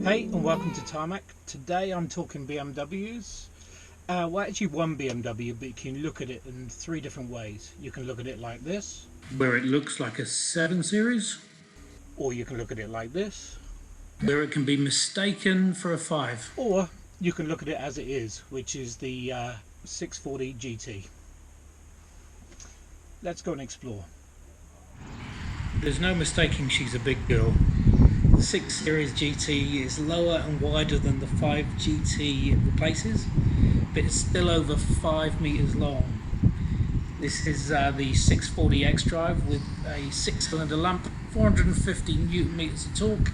Hey and welcome to Tarmac. Today I'm talking BMWs. Well, actually one BMW, but you can look at it in three different ways. You can look at it like this, where it looks like a 7 Series, or you can look at it like this, where it can be mistaken for a 5. or you can look at it as it is, which is the 640 GT. Let's go and explore. There's no mistaking she's a big girl. The 6 Series GT is lower and wider than the 5 GT it replaces, but it's still over 5 meters long. This is the 640 xDrive with a 6-cylinder lump, 450 newton meters of torque.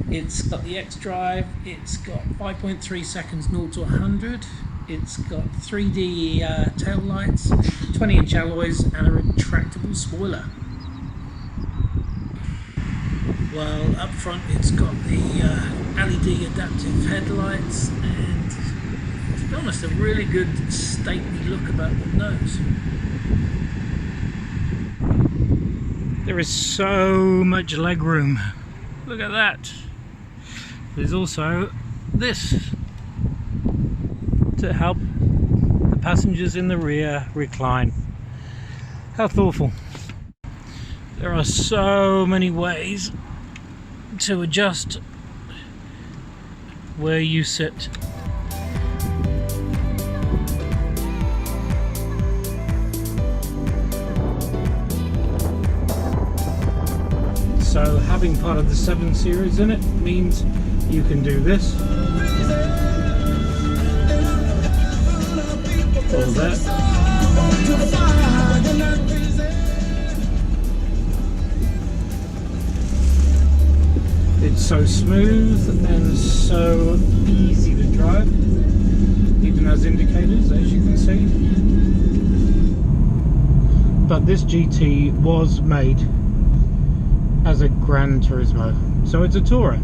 It's got the xDrive, it's got 5.3 seconds 0 to 100. It's got 3D tail lights, 20-inch alloys and a retractable spoiler. Well, up front it's got the LED adaptive headlights and, to be honest, a really good stately look about the nose. There is so much legroom. Look at that. There's also this to help the passengers in the rear recline. How thoughtful. There are so many ways to adjust where you sit. So having part of the 7 Series in it means you can do this or that. It's so smooth and so easy to drive, even as indicators, as you can see. But this GT was made as a Gran Turismo, so it's a tourer.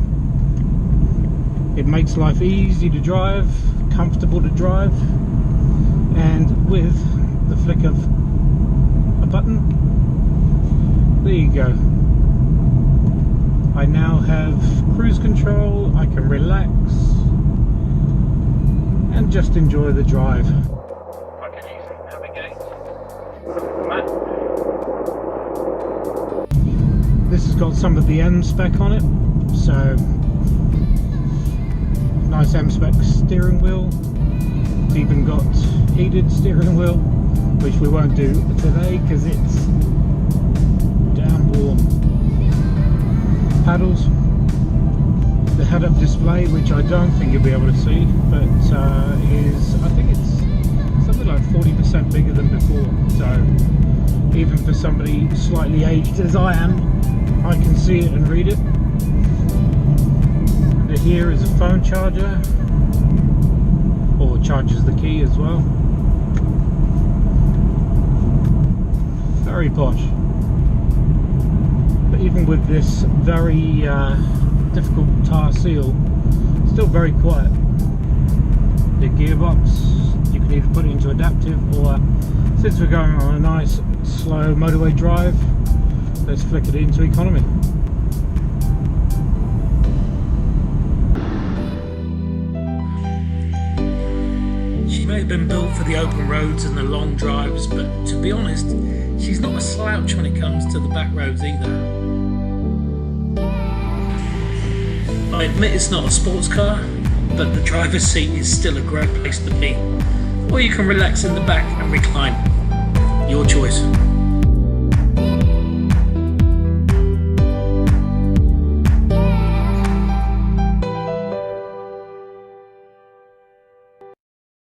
It makes life easy to drive, comfortable to drive, and with the flick of a button, there you go. I now have cruise control, I can relax and just enjoy the drive. I can easily navigate the map. This has got some of the M spec on it, so nice M spec steering wheel. It's even got heated steering wheel, which we won't do today because it's damn warm. Paddles, the head-up display, which I don't think you'll be able to see, but I think it's something like 40% bigger than before, so even for somebody slightly aged as I am, I can see it and read it. And here is a phone charger, or charges the key as well. Very posh. But even with this very difficult tar seal, still very quiet. The gearbox, you can either put it into adaptive, or since we're going on a nice slow motorway drive, let's flick it into economy. She may have been built for the open roads and the long drives, but to be honest, she's not a slouch when it comes to the back roads either. I admit it's not a sports car, but the driver's seat is still a great place to be. Or you can relax in the back and recline. Your choice.